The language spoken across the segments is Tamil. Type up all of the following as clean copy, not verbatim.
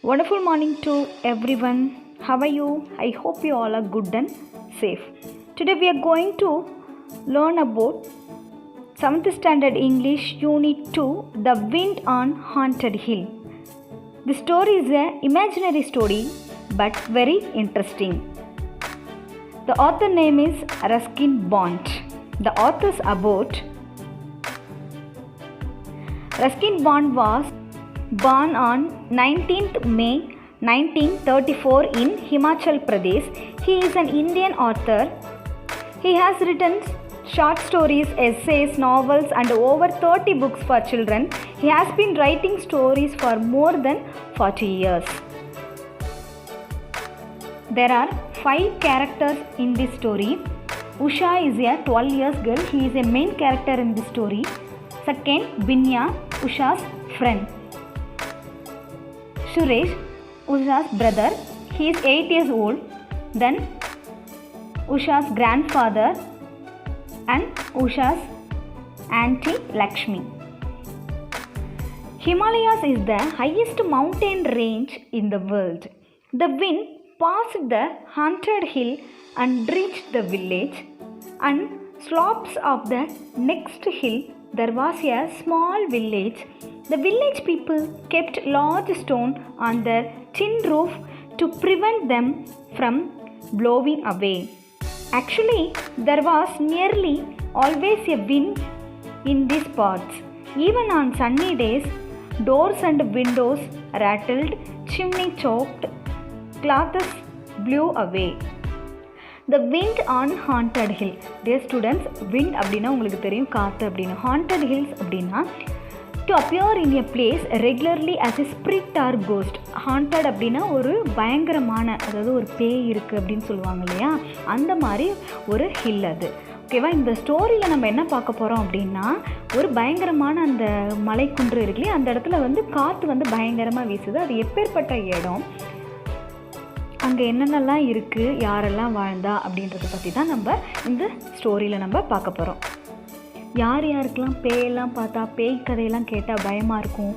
Wonderful morning to everyone. How are you? I hope you all are good and safe. Today we are going to learn about 7th Standard English Unit 2, The Wind on Haunted Hill. The story is an imaginary story but very interesting. The author name is Ruskin Bond. The author's about Ruskin Bond was born on 19th May 1934 in Himachal Pradesh. He is an Indian author. He has written short stories, essays, novels and over 30 books for children. He has been writing stories for more than 40 years. There are 5 characters in this story. Usha is a 12 years girl. He is a main character in this story. Second, Binya, Usha's friend. Suresh, Usha's brother. He is 8 years old. Then Usha's grandfather and Usha's auntie Lakshmi. Himalayas is the highest mountain range in the world. The wind passed the haunted hill and reached the village, and slopes of the next hill there was a small village. The village people kept large stone on their tin roof to prevent them from blowing away. Actually, there was nearly always a wind in these parts. Even on sunny days, doors and windows rattled, chimney choked, cloths blew away. The wind on haunted hill. Dear students, wind அப்படினா உங்களுக்கு தெரியும், காத்து அப்படினா. Haunted hills அப்படினா to appear in a place regularly as a spirit or ghost. Haunted அப்படினா ஒரு பயங்கரமான, அதாவது ஒரு பேய் இருக்குது அப்படின்னு சொல்லுவாங்க இல்லையா, அந்த மாதிரி ஒரு ஹில் அது. ஓகேவா? இந்த ஸ்டோரியில் நம்ம என்ன பார்க்க போகிறோம் அப்படின்னா, ஒரு பயங்கரமான அந்த மலைக்குன்று இருக்கு இல்லையா, அந்த இடத்துல வந்து காற்று வந்து பயங்கரமாக வீசுது. அது எப்பேற்பட்ட இடம், அங்கே என்னென்னலாம் இருக்குது, யாரெல்லாம் வாழ்ந்தா அப்படின்றத பற்றி தான் நம்ம இந்த ஸ்டோரியில் நம்ம பார்க்க போகிறோம். யார் யாருக்கெல்லாம் பேயெல்லாம் பார்த்தா, பேய் கதையெல்லாம் கேட்டால் பயமாக இருக்கும்.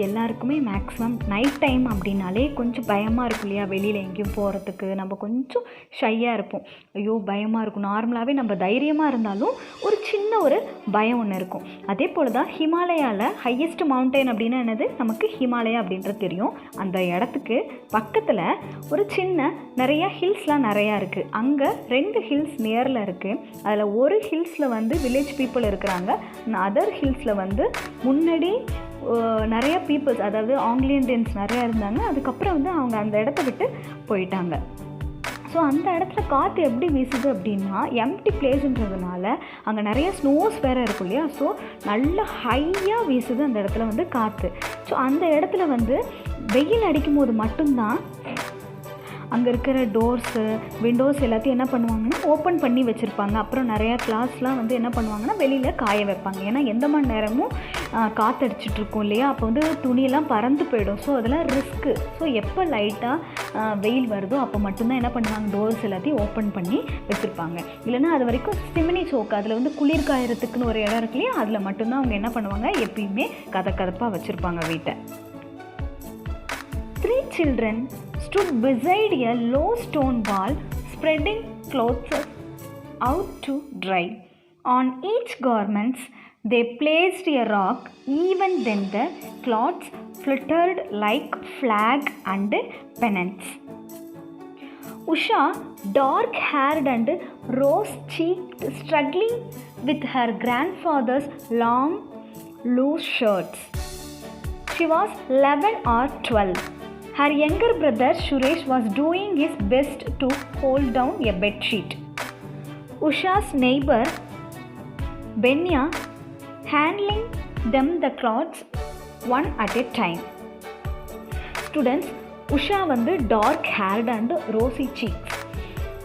எல்லாருக்குமே மேக்ஸிமம் நைட் டைம் அப்படின்னாலே கொஞ்சம் பயமாக இருக்கும் இல்லையா, வெளியில் எங்கேயும் போகிறதுக்கு நம்ம கொஞ்சம் ஷையாக இருப்போம். ஐயோ பயமாக இருக்கும். நார்மலாகவே நம்ம தைரியமாக இருந்தாலும் ஒரு சின்ன ஒரு பயம் ஒன்று இருக்கும். அதே போல் தான் ஹிமாலயாவில் ஹையஸ்ட் மவுண்டைன் அப்படின்னா என்னது, நமக்கு ஹிமாலயா அப்படின்றது தெரியும். அந்த இடத்துக்கு பக்கத்தில் ஒரு சின்ன நிறைய ஹில்ஸ்லாம் நிறையா இருக்குது. அங்கே 2 ஹில்ஸ் நியரில் இருக்குது. அதில் ஒரு ஹில்ஸில் வந்து வில்லேஜ் பீப்புள் இருக்கிறாங்க. அதர் ஹில்ஸில் வந்து முன்னாடி நிறைய பீப்புள்ஸ், அதாவது ஆங்கிலேயன்ஸ் நிறையா இருந்தாங்க. அதுக்கப்புறம் வந்து அவங்க அந்த இடத்த விட்டு போயிட்டாங்க. ஸோ அந்த இடத்துல காற்று எப்படி வீசுது அப்படின்னா, எம்டி பிளேஸுன்றதுனால அங்கே நிறைய ஸ்னோஸ் வேறு இருக்கும் இல்லையா, ஸோ நல்ல ஹையாக வீசுது அந்த இடத்துல வந்து காற்று. ஸோ அந்த இடத்துல வந்து வெயில் அடிக்கும் போது மட்டும்தான் அங்கே இருக்கிற டோர்ஸு, விண்டோஸ் எல்லாத்தையும் என்ன பண்ணுவாங்கன்னா ஓப்பன் பண்ணி வச்சுருப்பாங்க. அப்புறம் நிறையா கிளாஸ்லாம் வந்து என்ன பண்ணுவாங்கன்னா வெளியில் காய வைப்பாங்க. ஏன்னா எந்த மணி நேரமும் காற்றடிச்சிட்ருக்கும் இல்லையா, அப்போ வந்து துணியெல்லாம் பறந்து போயிடும். ஸோ அதெல்லாம் ரிஸ்க்கு. ஸோ எப்போ லைட்டாக வெயில் வருதோ அப்போ மட்டும்தான் என்ன பண்ணுவாங்க, டோர்ஸ் எல்லாத்தையும் ஓப்பன் பண்ணி வச்சுருப்பாங்க. இல்லைன்னா அது வரைக்கும் சிமினி சோக்கு, அதில் வந்து குளிர் காயறதுக்குன்னு ஒரு இடம் இருக்கு இல்லையா, அதில் மட்டும்தான் அவங்க என்ன பண்ணுவாங்க, எப்பயுமே கதப்பாக வச்சுருப்பாங்க வீட்டை. 3 children stood beside a low stone wall, spreading clothes out to dry. On each garments they placed a rock. Even then the cloths fluttered like flag and pennants. Usha, dark-haired and rose-cheeked, struggling with her grandfather's long, loose shirts. She was 11 or 12. Her younger brother Suresh was doing his best to hold down a bedsheet. Usha's neighbor Benya handling them the clothes one at a time. Students, Usha வந்து dark haired and rosy cheeks.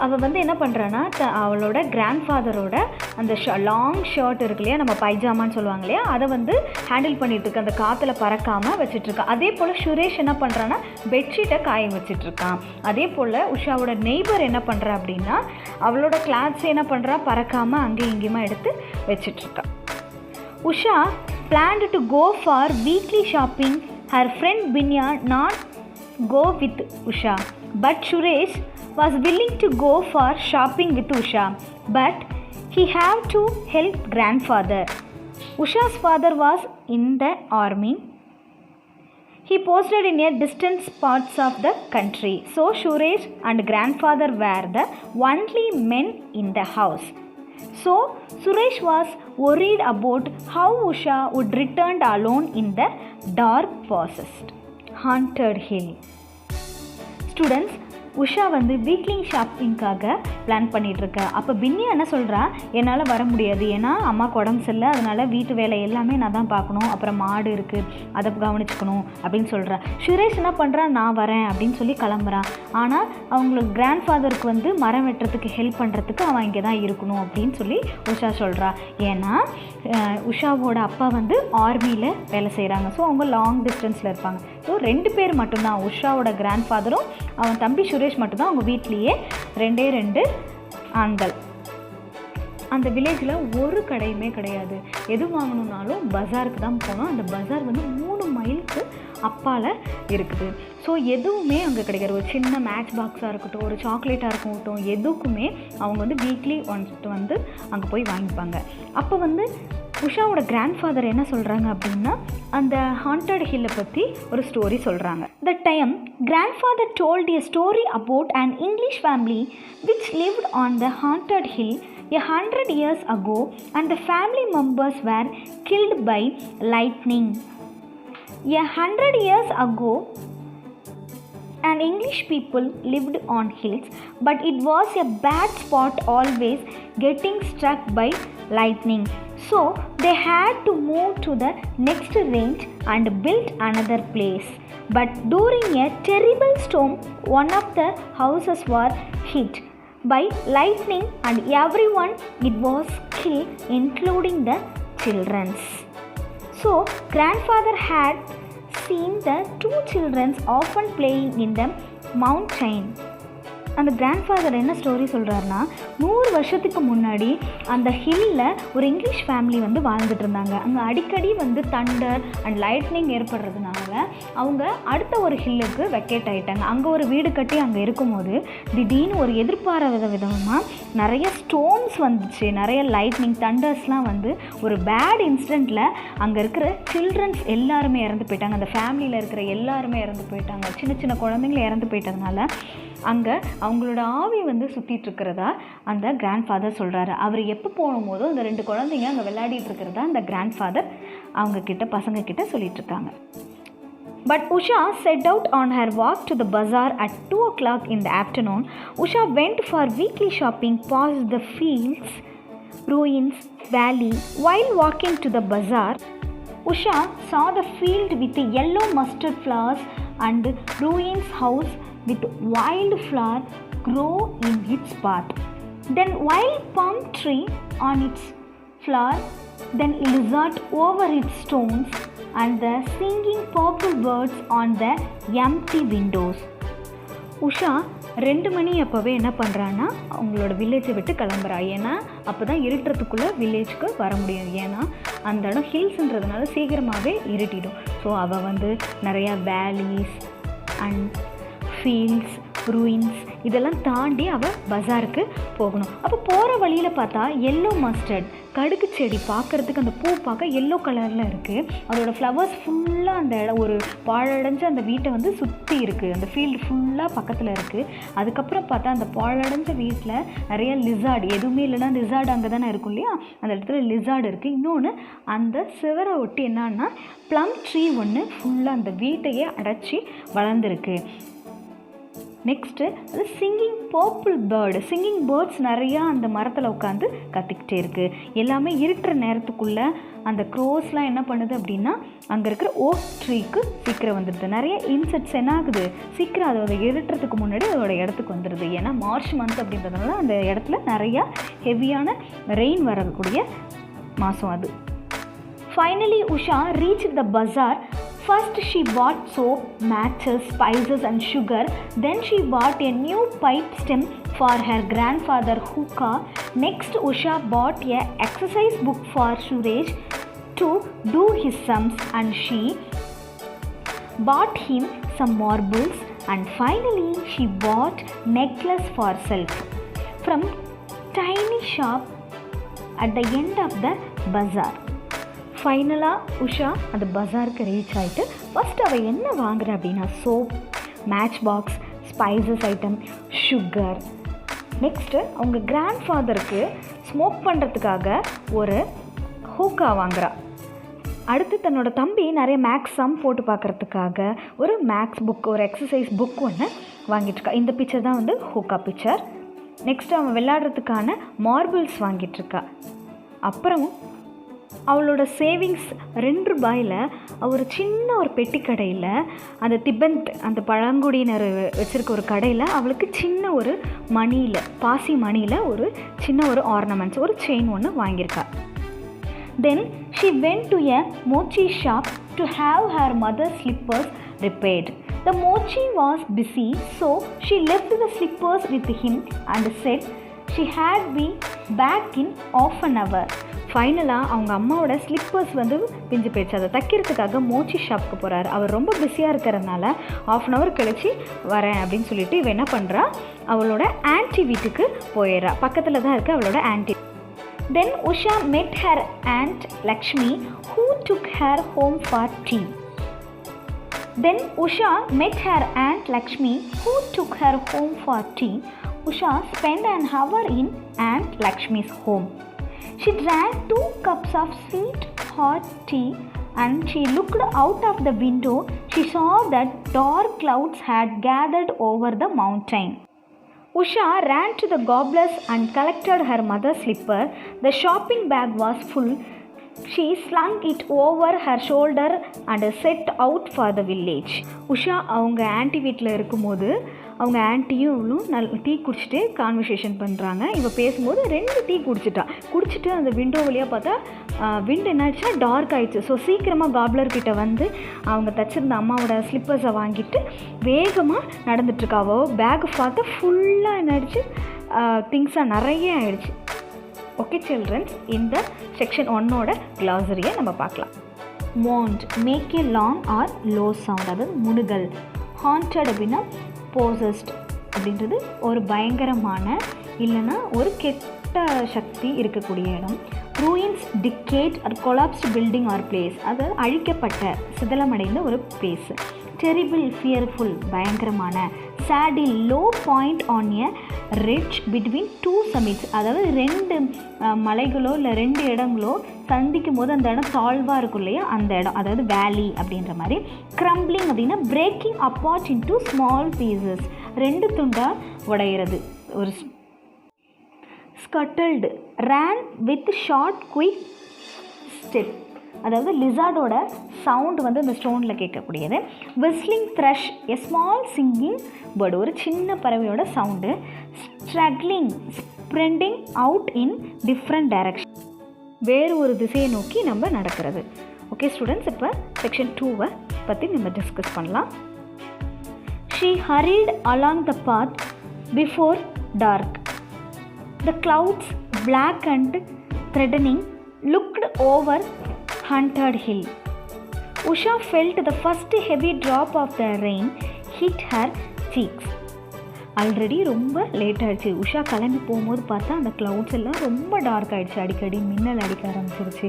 அவள் வந்து என்ன பண்ணுறான்னா, அவளோட கிராண்ட்ஃபாதரோட அந்த லாங் ஷர்ட் இருக்கு இல்லையா, நம்ம பைஜாமான்னு சொல்லுவாங்க இல்லையா, அதை வந்து ஹேண்டில் பண்ணிகிட்ருக்கு, அந்த காற்றுல பறக்காமல் வச்சிட்ருக்கான். அதே போல் சுரேஷ் என்ன பண்ணுறான்னா பெட்ஷீட்டை காய வச்சிட்ருக்கான். அதே போல் உஷாவோட நெய்பர் என்ன பண்ணுறா அப்படின்னா, அவளோட கிளாத்ஸ் என்ன பண்ணுறா, பறக்காமல் அங்கேயும் இங்கேயுமா எடுத்து வச்சிட்ருக்கான். Usha planned to go for weekly shopping her friend Binya not go with Usha, but Suresh was willing to go for shopping with Usha, but he had to help grandfather. Usha's father was in the army. He posted in a distant parts of the country, so Suresh and grandfather were the only men in the house. So Suresh was worried about how Usha would return alone in the dark forest, haunted hill. Students, Usha வந்து வீக்லி ஷாப்பிங்காக பிளான் பண்ணிகிட்ருக்கா. அப்போ பின்னி என்ன சொல்கிறா, என்னால் வர முடியாது, ஏன்னா அம்மாவுக்கு உடம்பு சரியில்லை, அதனால் வீட்டு வேலை எல்லாமே நான் தான் பார்க்கணும், அப்புறம் மாடு இருக்குது அதை கவனிச்சுக்கணும் அப்படின்னு சொல்கிறா. சுரேஷ் என்ன பண்ணுறா, நான் வரேன் அப்படின்னு சொல்லி கிளம்புறான். ஆனால் அவங்களுக்கு கிராண்ட் ஃபாதருக்கு வந்து மரம் வெட்டுறதுக்கு ஹெல்ப் பண்ணுறதுக்கு அவன் இங்கே தான் இருக்கணும் அப்படின்னு சொல்லி உஷா சொல்கிறா. ஏன்னா உஷாவோட அப்பா வந்து ஆர்மியில் வேலை செய்கிறாங்க. ஸோ அவங்க லாங் டிஸ்டன்ஸில் இருப்பாங்க. ஸோ 2 பேர் மட்டும்தான், உஷாவோட கிராண்ட் ஃபாதரும் அவன் தம்பி சுரேஷ் மட்டும்தான் அவங்க வீட்லேயே 2 ஆண்கள். அந்த வில்லேஜில் ஒரு கடையுமே கிடையாது. எது வாங்கணுன்னாலும் பஜாருக்கு தான் போகணும். அந்த பஜார் வந்து 3 மைலுக்கு அப்பால் இருக்குது. ஸோ எதுவுமே அங்கே கிடைக்காது. ஒரு சின்ன மேட்ச் பாக்ஸாக இருக்கட்டும், ஒரு சாக்லேட்டாக இருக்கட்டும், எதுக்குமே அவங்க வந்து வீக்லி ஒன்ஸ் வந்து அங்கே போய் வாங்கிப்பாங்க. அப்போ வந்து உஷாவோட கிராண்ட் ஃபாதர் என்ன சொல்கிறாங்க அப்படின்னா, அந்த ஹாண்டட் ஹில்லை பற்றி ஒரு ஸ்டோரி சொல்கிறாங்க. The time grandfather told a story about an English family which lived on the haunted hill 100 years ago, and the family members were killed by lightning. 100 years ago, and English people lived on hills, but it was a bad spot, always getting struck by lightning. So they had to move to the next range and build another place. But during a terrible storm, one of the houses was hit by lightning and everyone it was killed, including the children. So grandfather had seen the 2 children often playing in the mountain. அந்த கிராண்ட்ஃபாதர் என்ன ஸ்டோரி சொல்கிறாருன்னா, 100 வருஷத்துக்கு முன்னாடி அந்த ஹில்லில் ஒரு இங்கிலீஷ் ஃபேமிலி வந்து வாழ்ந்துட்டு இருந்தாங்க. அங்கே அடிக்கடி வந்து தண்டர் அண்ட் லைட்னிங் ஏற்படுறதுனால அவங்க அடுத்த ஒரு ஹில்லுக்கு வெக்கேட் ஆகிட்டாங்க. அங்கே ஒரு வீடு கட்டி அங்கே இருக்கும்போது திடீர்னு ஒரு எதிர்பாராத விதமாக நிறைய ஸ்டோன்ஸ் வந்துச்சு, நிறைய லைட்னிங் தண்டர்ஸ்லாம் வந்து ஒரு பேட் இன்சிடெண்ட்டில் அங்கே இருக்கிற சில்ட்ரன்ஸ் எல்லாருமே இறந்து போயிட்டாங்க. அந்த ஃபேமிலியில் இருக்கிற எல்லாருமே இறந்து போயிட்டாங்க. சின்ன சின்ன குழந்தைங்கள இறந்து போயிட்டதுனால அங்கே அவங்களோட ஆவி வந்து சுற்றிட்டுருக்கிறதா அந்த கிராண்ட் ஃபாதர் சொல்கிறாரு. அவர் எப்போ போகும்போதோ அந்த 2 குழந்தைங்க அங்கே விளையாடிட்டு இருக்கிறதா அந்த கிராண்ட் ஃபாதர் அவங்கக்கிட்ட பசங்கக்கிட்ட சொல்லிகிட்ருக்காங்க. But Usha set out on her walk to the bazaar at 2 o'clock in the afternoon. Usha went for weekly shopping past the fields, ruins, valley. While walking to the bazaar, Usha saw the field with the yellow mustard flowers and ruins house with wildflower grow in its path. Then wild palm tree on its flower, then lizard over its stones, and the singing purple birds on the empty windows. Usha 2 மணி அப்போவே என்ன பண்ணுறான்னா அவங்களோட வில்லேஜை விட்டு கிளம்புறா. ஏன்னா அப்போ தான் இருட்டுறதுக்குள்ளே வில்லேஜுக்கு வர முடியும். ஏன்னா அந்த இடம் ஹில்ஸ்ன்றதுனால சீக்கிரமாகவே இருட்டிடும். ஸோ அவள் வந்து நிறையா வேலிஸ் அண்ட் ஃபீல்ட்ஸ், ரூயின்ஸ் இதெல்லாம் தாண்டி அவள் பஜாருக்கு போகணும். அப்போ போகிற வழியில் பார்த்தா எல்லோ மஸ்டர்ட் கடுகு செடி பார்க்குறதுக்கு அந்த பூ பார்க்க எல்லோ கலரில் இருக்குது. அதோடய ஃப்ளவர்ஸ் ஃபுல்லாக அந்த இடம் ஒரு பாழடைஞ்ச அந்த வீட்டை வந்து சுற்றி இருக்குது. அந்த ஃபீல்டு ஃபுல்லாக பக்கத்தில் இருக்குது. அதுக்கப்புறம் பார்த்தா அந்த பாழடைஞ்ச வீட்டில் நிறைய லிசார்டு, எதுவுமே இல்லைன்னா லிசார்டு அங்கே தானே இருக்கும் இல்லையா, அந்த இடத்துல லிசார்டு இருக்குது. இன்னொன்று அந்த சிவரை ஒட்டி என்னன்னா ப்ளம் ட்ரீ ஒன்று ஃபுல்லாக அந்த வீட்டையே அடைச்சி வளர்ந்துருக்கு. நெக்ஸ்ட்டு அது singing purple bird, singing birds நிறையா அந்த மரத்தில் உட்காந்து கத்திக்கிட்டே இருக்குது. எல்லாமே இருக்கிற நேரத்துக்குள்ளே அந்த க்ரோஸ்லாம் என்ன பண்ணுது அப்படின்னா அங்கே இருக்கிற ஓக் ட்ரீக்கு சீக்கிரம் வந்துடுது. நிறைய இன்செக்ட்ஸ் என்ன ஆகுது, சீக்கிரம் அதோட இருட்டுறதுக்கு முன்னாடி அதோட இடத்துக்கு வந்துடுது. ஏன்னா மார்ச் மந்த் அப்படின்றதுனால அந்த இடத்துல நிறையா ஹெவியான ரெயின் வரக்கூடிய மாதம் அது. Finally, Usha reached the bazaar. First she bought soap, matches, spices and sugar. Then she bought a new pipe stem for her grandfather hookah. Next Usha bought a exercise book for Suresh to do his sums, and she bought him some marbles, and finally she bought necklace for herself from tiny shop at the end of the bazaar. ஃபைனலாக உஷா அந்த பஜாருக்கு ரீச் ஆகிட்டு ஃபஸ்ட் அவள் என்ன வாங்குறா அப்படின்னா soap, match box, spices item, sugar. Next அவங்க கிராண்ட் ஃபாதருக்கு ஸ்மோக் பண்ணுறதுக்காக ஒரு ஹூக்கா வாங்குறா. அடுத்து தன்னோட தம்பி நிறைய மேக்ஸ் சம் போட்டு பார்க்குறதுக்காக ஒரு மேக்ஸ் புக், ஒரு எக்ஸசைஸ் புக் ஒன்று வாங்கிட்டுருக்கா. இந்த பிக்சர் தான் வந்து ஹூக்கா பிக்சர். நெக்ஸ்ட்டு அவன் விளையாடுறதுக்கான மார்பிள்ஸ் வாங்கிட்டுருக்கா. அப்புறம் அவளோட சேவிங்ஸ் 2 ரூபாயில் ஒரு சின்ன ஒரு பெட்டி கடையில், அந்த திபெத் அந்த பழங்குடியினர் வச்சுருக்க ஒரு கடையில் அவளுக்கு சின்ன ஒரு மணியில், பாசி மணியில் ஒரு சின்ன ஒரு ஆர்னமெண்ட்ஸ், ஒரு செயின் ஒன்று வாங்கியிருக்கா. Then she went to a mochi shop to have her mother slippers repaired. The mochi was busy, so she left the slippers with him and said she had be back in half an hour. ஃபைனலாக அவங்க அம்மாவோட ஸ்லிப்பர்ஸ் வந்து பிஞ்சு போயிடுச்சு. அதை தைக்கிறதுக்காக மோச்சி ஷாப்புக்கு போகிறாரு. அவர் ரொம்ப பிஸியாக இருக்கிறதுனால ½ hour கழிச்சு வரேன் அப்படின்னு சொல்லிட்டு இவன் என்ன பண்ணுறா, அவளோட ஆன்ட்டி வீட்டுக்கு போயிடுறா. பக்கத்தில் தான் இருக்குது அவளோட anti. Then Usha met her aunt Lakshmi who took her home for tea. Then Usha met her aunt Lakshmi who took her home for tea. Usha spent an hour in Aunt Lakshmi's home. She drank 2 cups of sweet hot tea and she looked out of the window. She saw that dark clouds had gathered over the mountain. Usha ran to the gobblers and collected her mother's slipper. The shopping bag was full. She slung it over her shoulder and set out for the village. Usha அவங்க ஆன்ட்டி வீட்டில் இருக்கும்போது அவங்க ஆன்ட்டியும் இவளும் டீ குடிச்சிட்டு கான்வர்சேஷன் பண்ணுறாங்க. இவள் பேசும்போது 2 டீ குடிச்சிட்டு அந்த விண்டோ வழியாக பார்த்தா விண்ட் என்னாச்சுன்னா டார்க் ஆகிடுச்சு. ஸோ சீக்கிரமாக காப்லர்கிட்ட வந்து அவங்க தைச்சிருந்த அம்மாவோட ஸ்லிப்பர்ஸை வாங்கிட்டு வேகமாக நடந்துட்டுருக்கா. அவள் பேக் பார்த்தா ஃபுல்லாக என்னாயிடுச்சு, திங்ஸாக நிறைய ஆயிடுச்சு. ஓகே சில்ட்ரன்ஸ், இந்த செக்ஷன் 1ஓட கிளாசரியை நம்ம பார்க்கலாம். வாண்ட், make a long or low sound, அதாவது முனுகல். ஹாண்டட் அப்படின்னா போசஸ்ட் அப்படின்றது ஒரு பயங்கரமான இல்லைன்னா ஒரு கெட்ட சக்தி இருக்கக்கூடிய இடம். Ruins, decayed or collapsed building or place, அது அழிக்கப்பட்ட சிதலமடைந்த ஒரு பிளேஸ். டெரிபிள், ஃபியர்ஃபுல், பயங்கரமான. Saddle, low point on a ridge between 2 summits, அதாவது 2 மலைகளோ இல்லை 2 இடங்களோ சந்திக்கும் போது அந்த இடம் தாழ்வாக இருக்கும் இல்லையா, அந்த இடம், அதாவது வேலி அப்படின்ற மாதிரி. க்ரம்பிளிங் அப்படின்னா breaking apart into small pieces, 2 துண்டாக உடையிறது. ஒரு scuttled, ran with short quick step, அதாவது லிசார்டோட சவுண்ட் வந்து இந்த ஸ்டோனில் கேட்கக்கூடியது. Whistling thrush, a small singing bird, ஒரு சின்ன பறவையோட sound. Struggling, spreading out in different direction, வேறு ஒரு திசையை நோக்கி நம்ம நடக்கிறது. ஓகே ஸ்டூடெண்ட்ஸ், இப்போ செக்ஷன் 2வை பற்றி நம்ம டிஸ்கஸ் பண்ணலாம். She hurried along the path before dark. The clouds, black and threatening, looked over haunted hill. Usha felt the first heavy drop of the rain hit her cheeks. Already ரொம்ப லேட் ஆகிடுச்சு. உஷா கிளம்பி போகும்போது பார்த்தா அந்த க்ளவுட்ஸ் எல்லாம் ரொம்ப டார்க் ஆகிடுச்சு. அடிக்கடி மின்னல் அடிக்க ஆரம்பிச்சிருச்சு,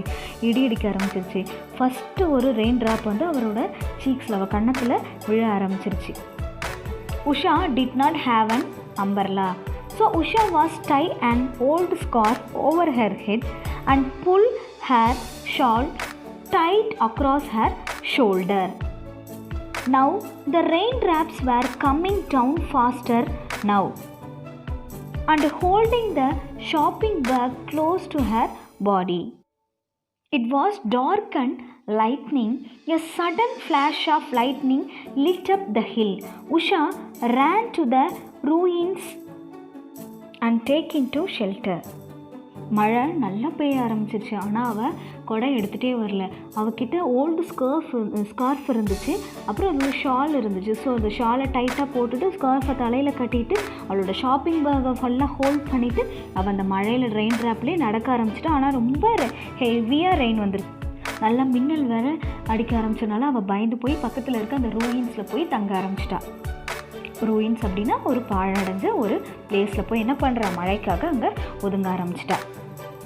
இடி அடிக்க ஆரம்பிச்சிருச்சு. ஃபஸ்ட்டு ஒரு ரெயின் ட்ராப் வந்து அவரோட சீக்ஸில், அவள் கன்னத்தில் விழ ஆரம்பிச்சிருச்சு. Usha did not have an umbrella. So Usha was tie an old scarf over her head and pull her shawl tight across her shoulder. Now the raindrops were coming down faster now and holding the shopping bag close to her body. It was dark and lightning. A sudden flash of lightning lit up the hill. Usha ran to the ruins and take into shelter. மழை நல்லா பெய்ய ஆரம்பிச்சிருச்சு. ஆனால் அவள் கொடை எடுத்துகிட்டே வரல. அவகிட்ட ஓல்டு ஸ்கார்ஃப் இருந்துச்சு, அப்புறம் அது ஒரு ஷால் இருந்துச்சு. ஸோ அந்த ஷாலை டைட்டாக போட்டுட்டு ஸ்கார்ஃபை தலையில் கட்டிட்டு அவளோட ஷாப்பிங் பேக்கை ஃபுல்லாக ஹோல்ட் பண்ணிவிட்டு அவள் அந்த மழையில் ரெயின் ட்ராப்லேயே நடக்க ஆரம்பிச்சிட்டா. ஆனால் ரொம்ப ஹெவியாக ரெயின் வந்துருக்கு. நல்லா மின்னல் வேற அடிக்க ஆரம்பிச்சனால அவள் பயந்து போய் பக்கத்தில் இருக்க அந்த ரூயின்ஸில் போய் தங்க ஆரம்பிச்சிட்டா. ரூயின்ஸ் அப்படின்னா ஒரு பாழடைஞ்ச ஒரு பிளேஸில் போய் என்ன பண்ணுறா, மழைக்காக அங்கே ஒதுங்க ஆரம்பிச்சிட்டா.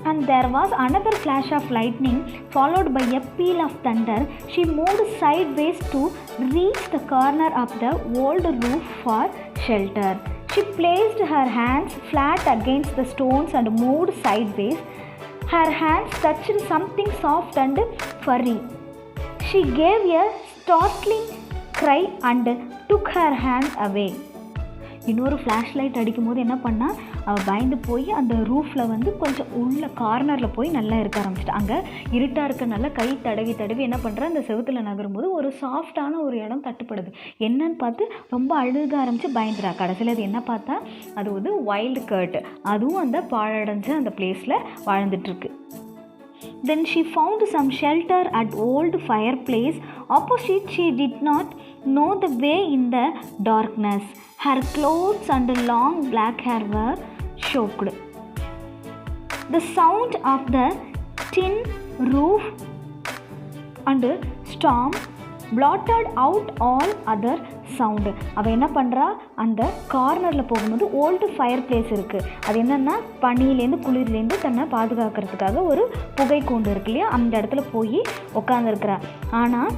And there was another flash of lightning followed by a peal of thunder. She moved sideways to reach the corner of the old roof for shelter. She placed her hands flat against the stones and moved sideways. Her hands touched something soft and furry. She gave a startling cry and took her hand away. இன்னொரு ஃப்ளாஷ் லைட் அடிக்கும் போது என்ன பண்ணால் அவள் பயந்து போய் அந்த ரூஃபில் வந்து கொஞ்சம் உள்ள கார்னரில் போய் நல்லா இருக்க ஆரம்பிச்சிட்டா. அங்கே இருட்டாக இருக்கனால கை தடவி தடவி என்ன பண்ணுறா, அந்த செவுத்தில் நகரும்போது ஒரு சாஃப்டான ஒரு இடம் தட்டுப்படுது. என்னன்னு பார்த்து ரொம்ப அழுக ஆரம்பித்து பயந்துடா. கடைசியில் அது என்ன பார்த்தா அது வந்து வைல்டு கர்ட், அதுவும் அந்த பாழடைஞ்ச அந்த பிளேஸில் வாழ்ந்துட்டுருக்கு. Then she found some shelter at old fireplace. Opposite, she did not know the way in the darkness. Her clothes and long black hair were soaked. The sound of the tin roof and storm blotted out all other sound. அவள் என்ன பண்ணுறா, அந்த கார்னரில் போகும்போது ஓல்டு ஃபயர் பிளேஸ் இருக்குது. அது என்னென்னா பனியிலேருந்து குளிர்லேருந்து தன்னை பாதுகாக்கிறதுக்காக ஒரு புகை கூண்டு இருக்கு இல்லையா, அந்த இடத்துல போய் உட்காந்துருக்கிறா. ஆனால்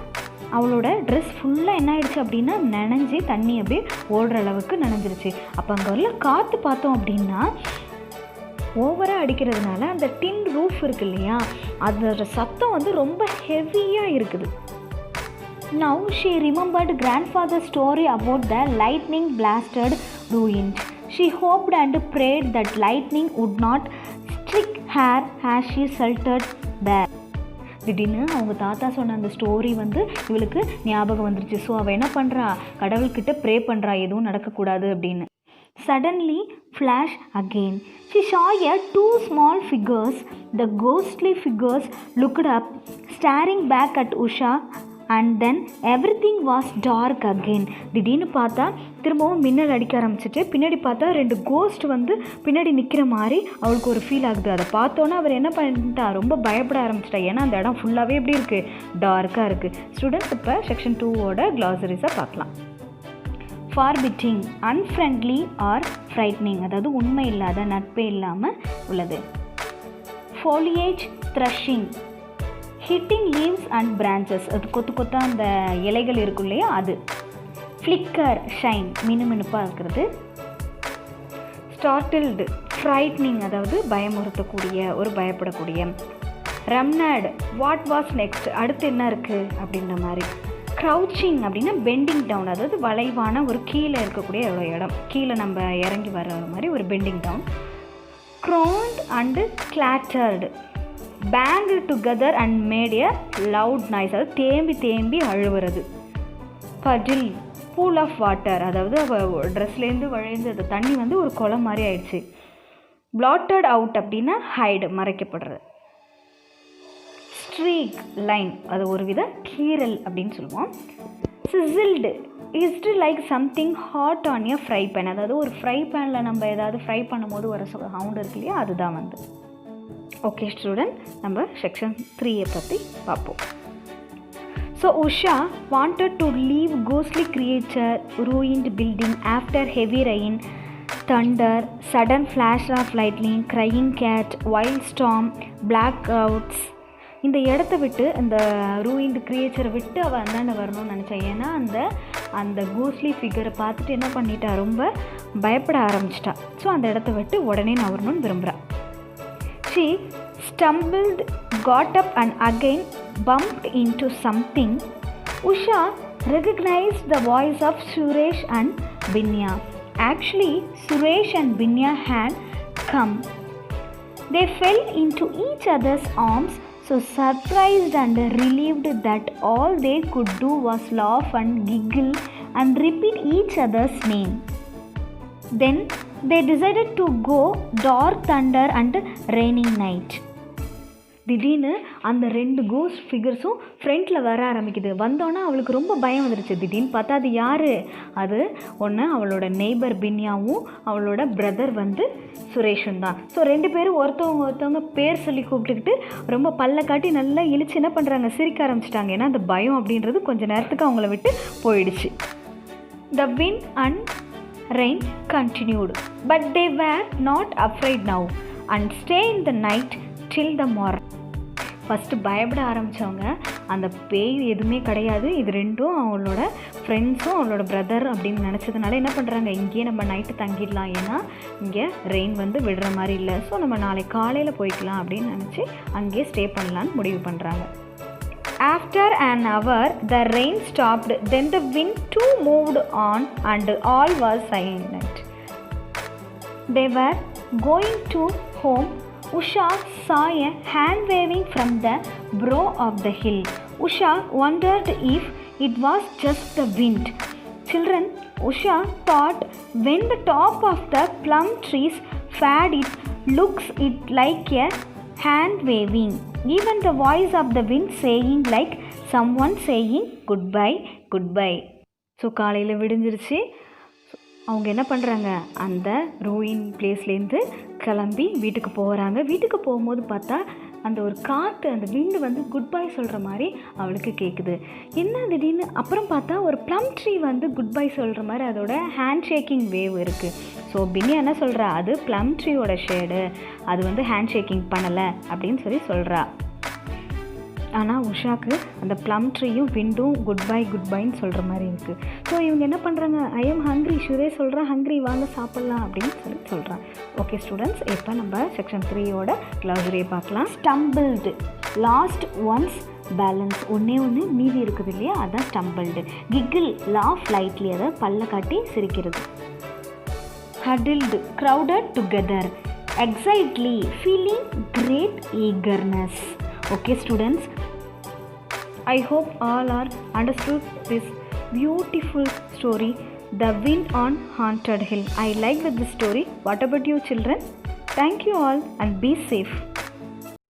அவளோட ட்ரெஸ் ஃபுல்லாக என்ன ஆயிடுச்சு அப்படின்னா நனைஞ்சி தண்ணி அப்படியே ஓடுற அளவுக்கு நனைஞ்சிருச்சு. அப்போ அங்கே உள்ள காற்று பார்த்தோம் அப்படின்னா ஓவராக அடிக்கிறதுனால அந்த டின் ரூஃப் இருக்கு இல்லையா, அதோட சத்தம் வந்து ரொம்ப ஹெவியாக இருக்குது. Now she remembered grandfather's story about the lightning blasted ruins. She hoped and prayed that lightning would not strike her as she sheltered there. திடீர்னு அவங்க தாத்தா சொன்ன அந்த ஸ்டோரி வந்து இவளுக்கு ஞாபகம் வந்துருச்சு. ஸோ அவள் என்ன பண்ணுறா, கடவுள்கிட்ட ப்ரே பண்ணுறா எதுவும் நடக்கக்கூடாது அப்படின்னு. Suddenly flash again. She saw two small figures. The ghostly figures looked up, staring back at Usha. And then everything was dark again. திடீர்னு பார்த்தா திரும்பவும் மின்னல் அடிக்க ஆரம்பிச்சிட்டு பின்னாடி பார்த்தா 2 கோஸ்ட் வந்து பின்னாடி நிற்கிற மாதிரி அவளுக்கு ஒரு ஃபீல் ஆகுது. அதை பார்த்தோன்னா அவர் என்ன பண்ணிட்டா, ரொம்ப பயப்பட ஆரம்பிச்சிட்டா. ஏன்னா அந்த இடம் ஃபுல்லாகவே எப்படி இருக்குது, டார்க்காக இருக்குது. ஸ்டூடெண்ட்ஸ் இப்போ செக்ஷன் 2ஓட க்ளாசரிஸை பார்க்கலாம். ஃபார்பிட்டிங், அன்ஃப்ரெண்ட்லி ஆர் ஃப்ரைட்னிங், அதாவது உண்மை இல்லாத நட்பே இல்லாமல் உள்ளது. foliage threshing, hitting leaves and branches, அது கொத்து கொத்தாக அந்த இலைகள் இருக்கும் இல்லையா அது. ஃப்ளிக்கர், ஷைன், மினுமினுப்பாக இருக்கிறது. ஸ்டார்டில்டு, ஃப்ரைட்னிங், அதாவது பயமுறுத்தக்கூடிய ஒரு பயப்படக்கூடிய. ரம்னட், வாட் வாஸ் நெக்ஸ்ட், அடுத்து என்ன இருக்குது அப்படின்ற மாதிரி. க்ரௌச்சிங் அப்படின்னா பெண்டிங் டவுன், அதாவது வளைவான ஒரு கீழே இருக்கக்கூடிய ஒரு இடம், கீழே நம்ம இறங்கி வர மாதிரி ஒரு bending down. Groaned and clattered, bang together and made a loud noise, அதாவது தேம்பி தேம்பி அழுவுறது. பஜில், பூல் ஆஃப் வாட்டர், அதாவது அவள் ட்ரெஸ்லேருந்து வழிந்து அந்த தண்ணி வந்து ஒரு குளம் மாதிரி ஆயிடுச்சு. பிளாட்டட் அவுட் அப்படின்னா ஹைடு, மறைக்கப்படுறது. ஸ்ட்ரீக், லைன், அது ஒரு வித கீரல் அப்படின்னு சொல்லுவோம். Sizzled, hissed like something hot on a fry pan, அதாவது ஒரு ஃப்ரை பேனில் நம்ம ஏதாவது ஃப்ரை பண்ணும்போது வர சவுண்ட் இருக்கு இல்லையா, அதுதான் வந்து. ஓகே ஸ்டூடெண்ட், நம்ம செக்ஷன் 3 பற்றி பார்ப்போம். So Usha wanted to leave ghostly creature, ruined building after heavy rain, thunder, sudden flash of lightning, crying cat, wild storm, blackouts. இந்த இடத்த விட்டு, இந்த ரூயின்டு கிரியேச்சரை விட்டு அவள் அந்தாண்ட வரணும்னு நினச்சா. ஏன்னா அந்த கோஸ்ட்லி ஃபிகரை பார்த்துட்டு என்ன பண்ணிட்டா, ரொம்ப பயப்பட ஆரம்பிச்சிட்டா. ஸோ அந்த இடத்த விட்டு உடனே நான் வரணும்னு விரும்புகிறேன். She stumbled, got up and again bumped into something. Usha recognized the voice of Suresh and Binya. Actually, Suresh and Binya had come. They fell into each other's arms, so surprised and relieved that all they could do was laugh and giggle and repeat each other's name. Then they decided to go dark thunder and raining night. திடீர்னு அந்த 2 கோஸ்ட் ஃபிகர்ஸும் ஃப்ரண்ட்டில் வர ஆரம்பிக்குது. வந்தோன்னே அவளுக்கு ரொம்ப பயம் வந்துருச்சு. திடீர்னு பார்த்தா அது யார்? அது ஒன்று அவளோட நெய்பர் பின்யாவும் அவளோட பிரதர் வந்து சுரேஷும் தான். ஸோ 2 பேரும் ஒருத்தவங்க பேர் சொல்லி கூப்பிட்டுக்கிட்டு ரொம்ப பல்ல காட்டி நல்லா இழிச்சு என்ன பண்ணுறாங்க, சிரிக்க ஆரம்பிச்சிட்டாங்க. ஏன்னா அந்த பயம் அப்படின்றது கொஞ்சம் நேரத்துக்கு அவங்கள விட்டு போயிடுச்சு. The wind and rain continued, but they were not afraid now and stayed in the night till the morning. First பயப்பட ஆரம்பித்தவங்க அந்த பேய் எதுவுமே கிடையாது, இது 2ம் அவளோட ஃப்ரெண்ட்ஸும் அவளோட பிரதர் அப்படின்னு நினச்சதுனால என்ன பண்ணுறாங்க, இங்கேயே நம்ம நைட்டு தங்கிடலாம், ஏன்னா இங்கே ரெயின் வந்து விடுற மாதிரி இல்லை, ஸோ நம்ம நாளைக்கு காலையில் போய்க்கலாம் அப்படின்னு நினச்சி அங்கேயே ஸ்டே பண்ணலான்னு முடிவு பண்ணுறாங்க. After an hour, the rain stopped. Then the wind too moved on, and all was silent. They were going to home. Usha saw a hand waving from the brow of the hill. Usha wondered if it was just the wind. Children, Usha thought when the top of the plum trees faded, it looks it like a hand waving. Even the voice of the wind saying like someone saying goodbye, goodbye. So காலையில் விடிஞ்சிருச்சு. அவங்க என்ன பண்ணுறாங்க, அந்த ரூயின் பிளேஸ்லேருந்து கிளம்பி வீட்டுக்கு போகிறாங்க. வீட்டுக்கு போகும்போது பார்த்தா அந்த ஒரு காற்று, அந்த விண்டு வந்து குட் பை சொல்கிற மாதிரி அவளுக்கு கேட்குது. என்ன திடீர்னு அப்புறம் பார்த்தா ஒரு ப்ளம் ட்ரீ வந்து குட் பை சொல்கிற மாதிரி அதோட ஹேண்ட் ஷேக்கிங் வேவ் இருக்குது. ஸோ பின்னி என்ன சொல்கிறா, அது ப்ளம் ட்ரீயோட ஷேடு, அது வந்து ஹேண்ட் ஷேக்கிங் பண்ணலை அப்படின்னு சொல்கிறா. ஆனால் உஷாக்கு அந்த ப்ளம் ட்ரீயும் விண்டும் குட் பைன்னு சொல்கிற மாதிரி இருக்குது. ஸோ இவங்க என்ன பண்ணுறாங்க, ஐ எம் ஹங்க்ரி, சுரேஷ் சொல்கிறா ஹங்க்ரி வாங்க சாப்பிட்லாம் அப்படின்னு சொல்கிறான். ஓகே ஸ்டூடெண்ட்ஸ், இப்போ நம்ம செக்ஷன் 3யோட க்ளோசரியை பார்க்கலாம். ஸ்டம்பிள்டு, லாஸ்ட் ஒன்ஸ் பேலன்ஸ், ஒன்று மீதி இருக்குது இல்லையா, அதான் ஸ்டம்பிள்டு. கிகிள், லாஃப் லைட்லி, அதை பல்ல காட்டி சிரிக்கிறது. ஹடில்டு, crowded together. Excitedly, feeling great eagerness. Okay students, I hope all are understood this beautiful story, The Wind on Haunted Hill. I like this story. What about you children? Thank you all and be safe.